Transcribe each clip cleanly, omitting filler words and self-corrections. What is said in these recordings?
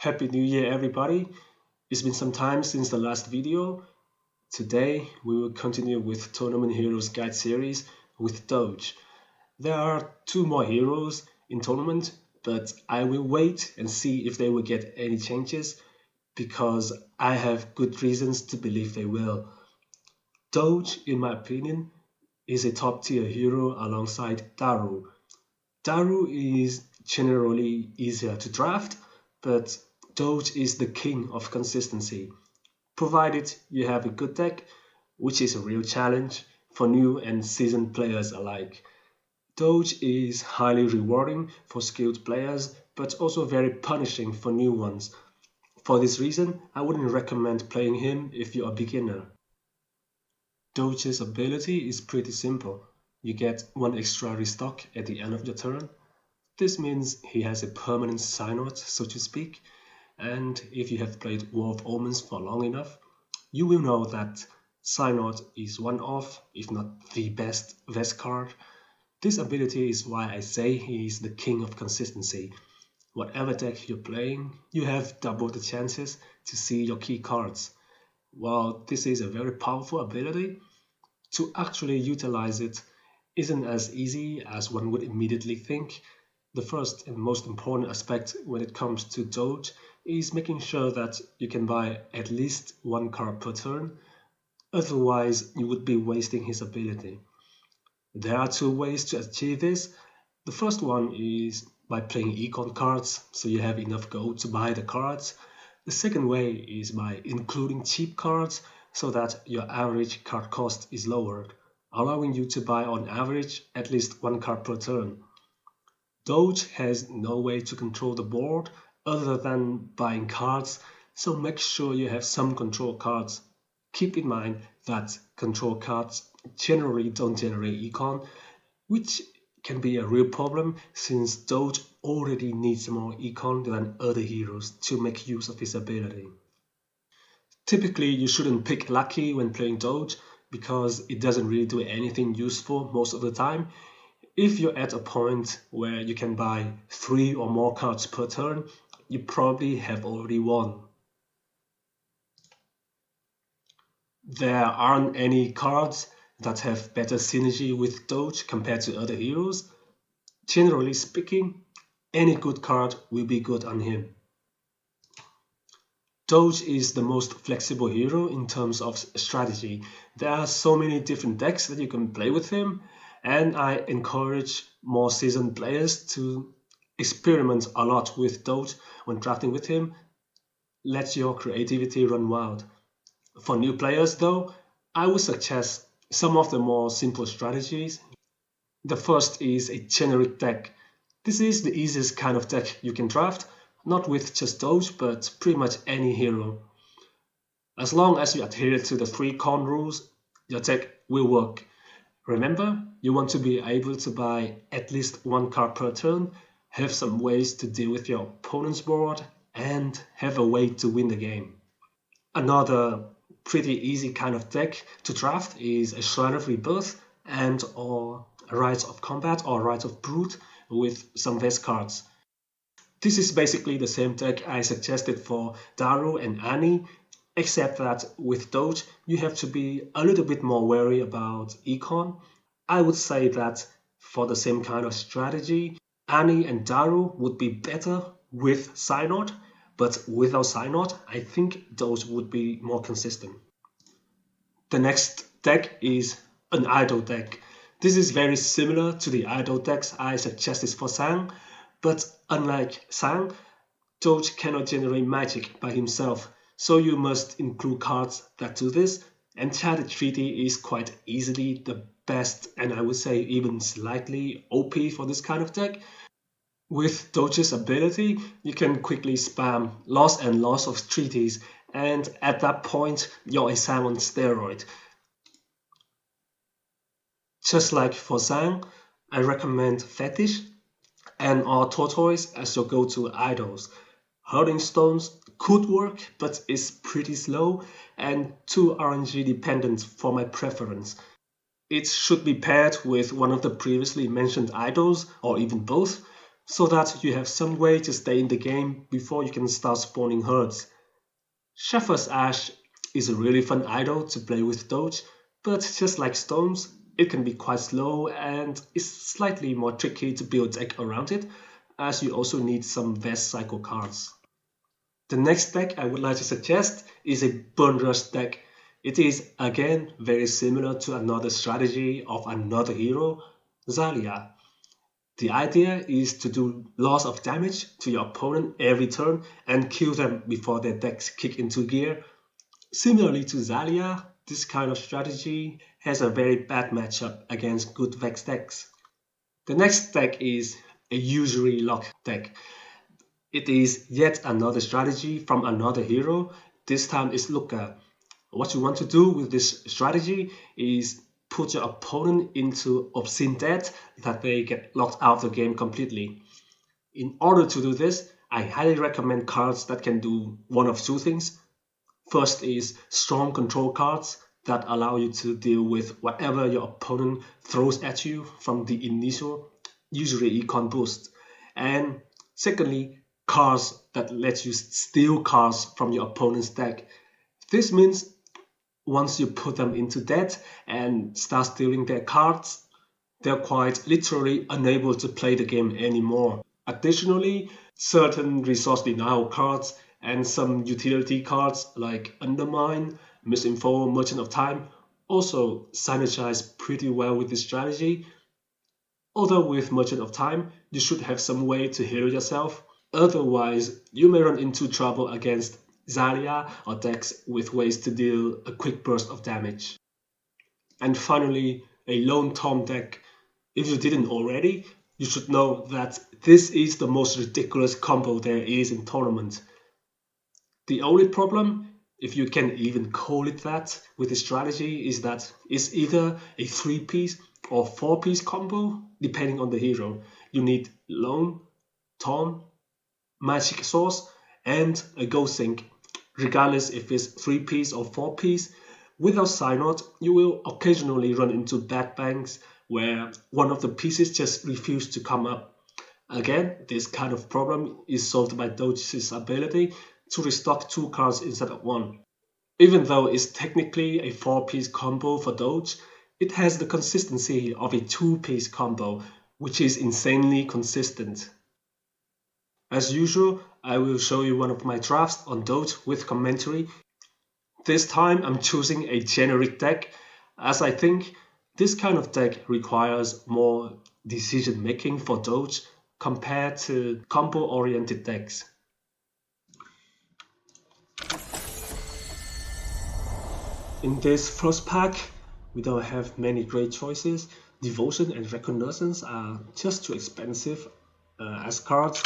Happy New Year, everybody. It's been some time since the last video. Today, we will continue with Tournament Heroes Guide series with Doge. There are two more heroes in tournament, but I will wait and see if they will get any changes because I have good reasons to believe they will. Doge, in my opinion, is a top tier hero alongside Daru. Daru is generally easier to draft, but Doge is the king of consistency, provided you have a good deck, which is a real challenge for new and seasoned players alike. Doge is highly rewarding for skilled players, but also very punishing for new ones. For this reason, I wouldn't recommend playing him if you're a beginner. Doge's ability is pretty simple. You get one extra restock at the end of your turn. This means he has a permanent Synod, so to speak, and if you have played War of Omens for long enough, you will know that Synod is one of, if not the best Vesp card. This ability is why I say he is the king of consistency. Whatever deck you're playing, you have double the chances to see your key cards. While this is a very powerful ability, to actually utilize it isn't as easy as one would immediately think. The first and most important aspect when it comes to Doge is making sure that you can buy at least one card per turn, otherwise you would be wasting his ability. There are two ways to achieve this. The first one is by playing econ cards, so you have enough gold to buy the cards. The second way is by including cheap cards, so that your average card cost is lowered, allowing you to buy on average at least one card per turn. Doge has no way to control the board other than buying cards, so make sure you have some control cards. Keep in mind that control cards generally don't generate econ, which can be a real problem since Doge already needs more econ than other heroes to make use of his ability. Typically, you shouldn't pick Lackey when playing Doge because it doesn't really do anything useful most of the time. If you're at a point where you can buy 3 or more cards per turn, you probably have already won. There aren't any cards that have better synergy with Doge compared to other heroes. Generally speaking, any good card will be good on him. Doge is the most flexible hero in terms of strategy. There are so many different decks that you can play with him, and I encourage more seasoned players to experiment a lot with Doge when drafting with him. Let your creativity run wild. For new players though, I would suggest some of the more simple strategies. The first is a generic deck. This is the easiest kind of deck you can draft, not with just Doge, but pretty much any hero. As long as you adhere to the 3 con rules, your deck will work. Remember, you want to be able to buy at least one card per turn, have some ways to deal with your opponent's board, and have a way to win the game. Another pretty easy kind of deck to draft is a Shrine of Rebirth and or a Rites of Combat or Rites of Brute with some Vesp cards. This is basically the same deck I suggested for Daru and Annie, except that with Doge you have to be a little bit more wary about econ. I would say that for the same kind of strategy, Annie and Daru would be better with Synod, but without Synod, I think Doge would be more consistent. The next deck is an idol deck. This is very similar to the idol decks I suggested for Sang, but unlike Sang, Doge cannot generate magic by himself, so you must include cards that do this. Enchanted Treaty is quite easily the best, and I would say even slightly OP for this kind of deck. With Doge's ability, you can quickly spam loss and loss of treaties, and at that point, you're a Sang on steroid. Just like for Sang, I recommend Fetish and or Tortoise as your go-to idols. Hurling Stones could work, but is pretty slow and too RNG dependent for my preference. It should be paired with one of the previously mentioned idols, or even both. so that you have some way to stay in the game before you can start spawning herds. Shepherd's Ash is a really fun idol to play with Doge, but just like Stones, it can be quite slow and is slightly more tricky to build deck around it, as you also need some Vesp cycle cards. The next deck I would like to suggest is a Burn Rush deck. It is again very similar to another strategy of another hero, Zalia. The idea is to do lots of damage to your opponent every turn and kill them before their decks kick into gear. Similarly to Zalia, this kind of strategy has a very bad matchup against good Vex decks. The next deck is a Usury lock deck. It is yet another strategy from another hero. This time it's Looker. What you want to do with this strategy is put your opponent into obscene debt that they get locked out of the game completely. In order to do this, I highly recommend cards that can do one of two things. First is strong control cards that allow you to deal with whatever your opponent throws at you from the initial, usually econ boost. And secondly, cards that let you steal cards from your opponent's deck. This means once you put them into debt and start stealing their cards, they're quite literally unable to play the game anymore. Additionally, certain resource denial cards and some utility cards like Undermine, Misinfo, Merchant of Time also synergize pretty well with this strategy. Although with Merchant of Time, you should have some way to heal yourself. Otherwise, you may run into trouble against Zalia or decks with ways to deal a quick burst of damage. And finally, a lone Tome deck. If you didn't already, you should know that this is the most ridiculous combo there is in tournament. The only problem, if you can even call it that, with this strategy is that it's either a 3-piece or 4-piece combo, depending on the hero. You need Lone, Tome, Magic Source, and a Ghost Sync. Regardless if it's 3-piece or 4-piece, without Synod, you will occasionally run into bad banks where one of the pieces just refuses to come up. Again, this kind of problem is solved by Doge's ability to restock 2 cards instead of 1. Even though it's technically a 4-piece combo for Doge, it has the consistency of a 2-piece combo, which is insanely consistent. As usual, I will show you one of my drafts on Doge with commentary. This time I'm choosing a generic deck, as I think this kind of deck requires more decision making for Doge compared to combo oriented decks. In this first pack, we don't have many great choices. Devotion and Reconnaissance are just too expensive as cards.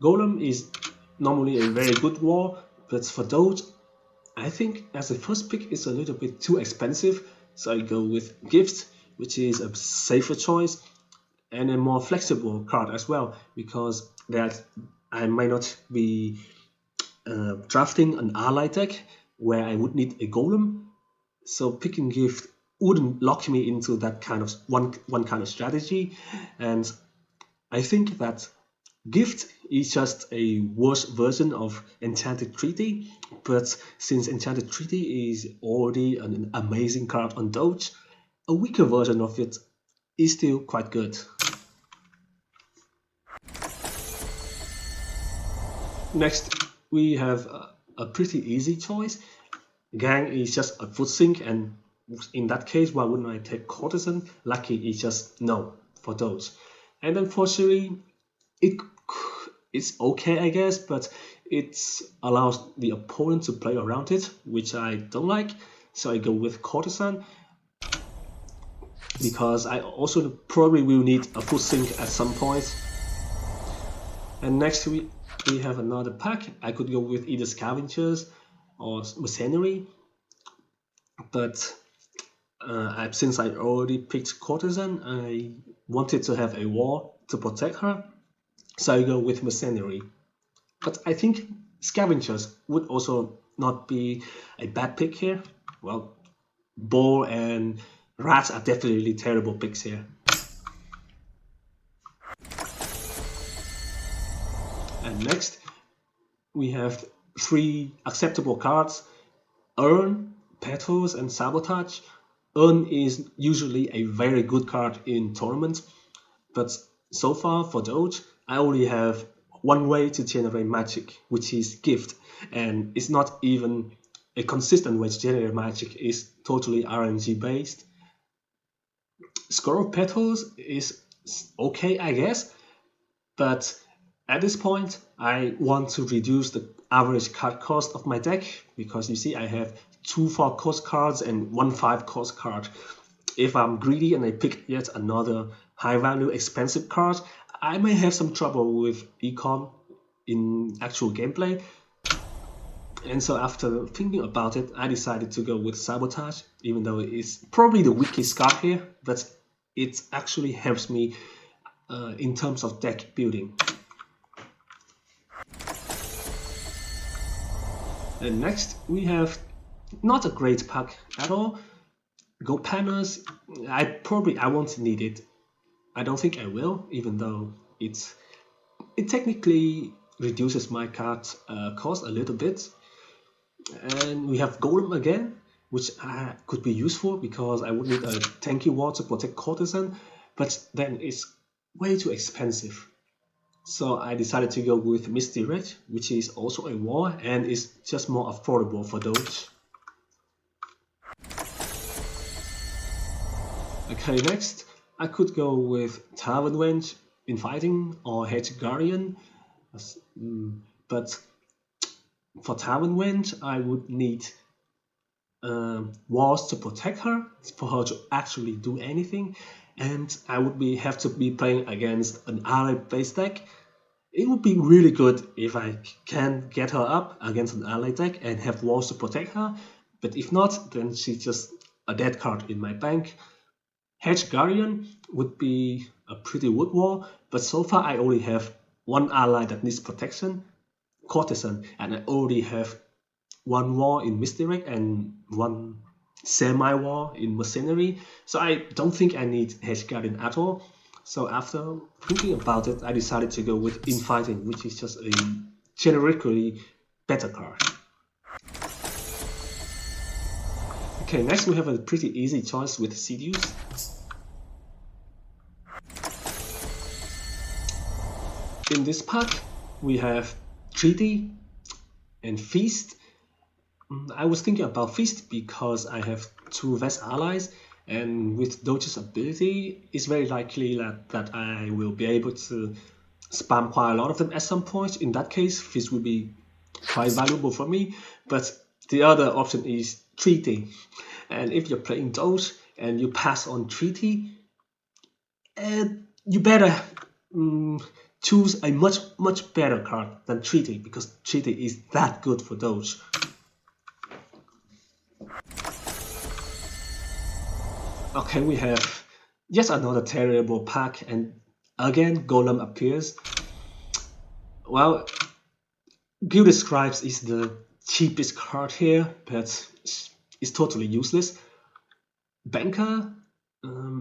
Golem is normally a very good war, but for Doge, I think as a first pick it's a little bit too expensive, so I go with Gift, which is a safer choice and a more flexible card as well, because that I might not be drafting an ally deck where I would need a Golem, so picking Gift wouldn't lock me into that kind of one kind of strategy, and I think that Gift is just a worse version of Enchanted Treaty, but since Enchanted Treaty is already an amazing card on Doge, a weaker version of it is still quite good. Next, we have a pretty easy choice. Gang is just a foot sink, and in that case, why wouldn't I take Courtesan? Lackey is just no for Doge. And unfortunately, it's okay, I guess, but it allows the opponent to play around it, which I don't like. So I go with Courtesan, because I also probably will need a foot sink at some point. And next we have another pack. I could go with either Scavengers or Mercenary, but since I already picked Courtesan, I wanted to have a wall to protect her, so I go with Mercenary. But I think Scavengers would also not be a bad pick here. Well, Boar and Rats are definitely terrible picks here. And next, we have 3 acceptable cards: Earn, Petals, and Sabotage. Earn is usually a very good card in tournaments, but so far for Doge, I only have one way to generate magic, which is Gift, and it's not even a consistent way to generate magic. It's totally RNG based. Score of Petals is okay, I guess, but at this point, I want to reduce the average card cost of my deck, because you see I have 2 4 cost cards and 1 5 cost card. If I'm greedy and I pick yet another high value expensive card, I may have some trouble with econ in actual gameplay. And so after thinking about it, I decided to go with Sabotage, even though it's probably the weakest card here, but it actually helps me in terms of deck building. And next we have not a great pack at all. Go Panners, I won't need it. I don't think I will, even though it technically reduces my card cost a little bit. And we have Golem again, which could be useful because I would need a tanky wall to protect Courtesan, but then it's way too expensive. So I decided to go with Misdirect, which is also a wall and is just more affordable for Doge. Okay, next I could go with Tavern Wench, Infighting, or Hedge Guardian, but for Tavern Wench I would need walls to protect her for her to actually do anything, and I would have to be playing against an ally based deck. It would be really good if I can get her up against an ally deck and have walls to protect her, but if not, then she's just a dead card in my bank. Hedge Guardian would be a pretty wood wall, but so far I only have one ally that needs protection, Courtesan, and I already have one wall in Misdirect and one semi-wall in Mercenary, so I don't think I need Hedge Guardian at all. So after thinking about it, I decided to go with Infighting, which is just a generically better card. Okay, next we have a pretty easy choice with Seduce. In this pack, we have Treaty and Feast. I was thinking about Feast because I have 2 Vesp allies, and with Doge's ability, it's very likely that I will be able to spam quite a lot of them at some point. In that case, Feast will be quite valuable for me, but the other option is Treaty. And if you're playing Doge and you pass on Treaty, you better choose a much better card than Treaty, because Treaty is that good for Doge. Okay, we have yet another terrible pack, and again Golem appears. Well, Gilded Scribes is the cheapest card here, but it's totally useless. Banker,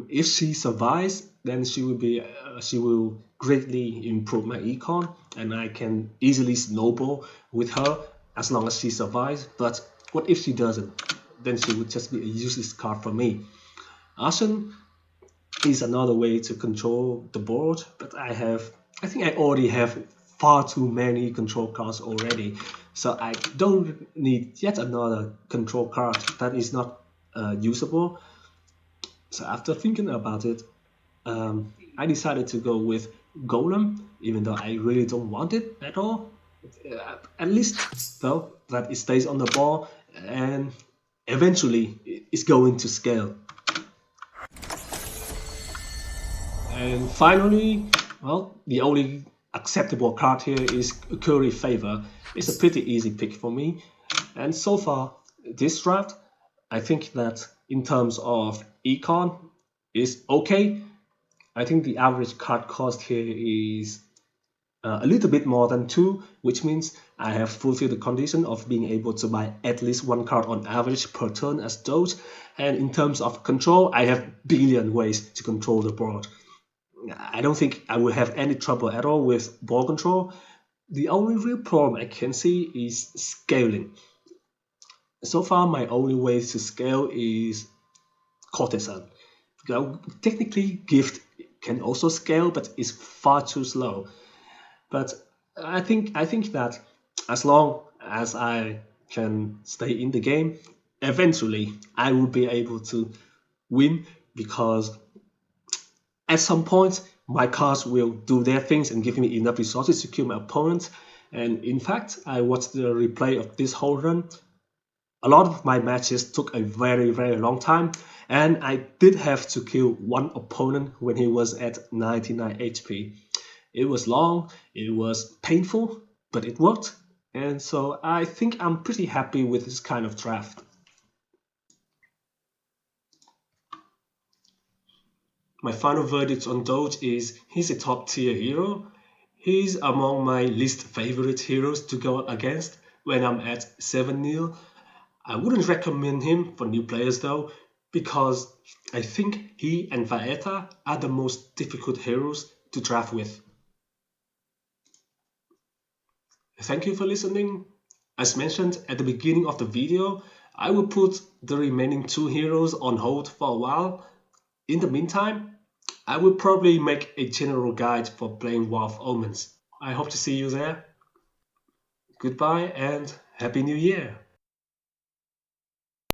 if she survives, then she will greatly improve my econ, and I can easily snowball with her as long as she survives. But what if she doesn't? Then she would just be a useless card for me. Ashen is another way to control the board, but I think I already have far too many control cards already, so I don't need yet another control card that is not usable. So after thinking about it, I decided to go with Golem, even though I really don't want it at all. At least, though, that it stays on the ball and eventually it's going to scale. And finally, well, the only acceptable card here is Curry Favor. It's a pretty easy pick for me. And so far, this draft, I think that in terms of econ is okay. I think the average card cost here is a little bit more than 2, which means I have fulfilled the condition of being able to buy at least 1 card on average per turn as Doge. And in terms of control, I have billion ways to control the board. I don't think I will have any trouble at all with ball control, The only real problem I can see is scaling. So far, my only way to scale is courtesan. Technically, gift can also scale, but it's far too slow. But I think that as long as I can stay in the game, eventually I will be able to win because at some point my cards will do their things and give me enough resources to kill my opponent. And in fact, I watched the replay of this whole run. A lot of my matches took a very long time, and I did have to kill one opponent when he was at 99 HP. It was long, it was painful, but it worked, and so I think I'm pretty happy with this kind of draft. My final verdict on Doge is he's a top tier hero. He's among my least favorite heroes to go against when I'm at 7-0. I wouldn't recommend him for new players though, because I think he and Vaeta are the most difficult heroes to draft with. Thank you for listening. As mentioned at the beginning of the video, I will put the remaining two heroes on hold for a while. In the meantime, I will probably make a general guide for playing War of Omens. I hope to see you there. Goodbye and Happy New Year!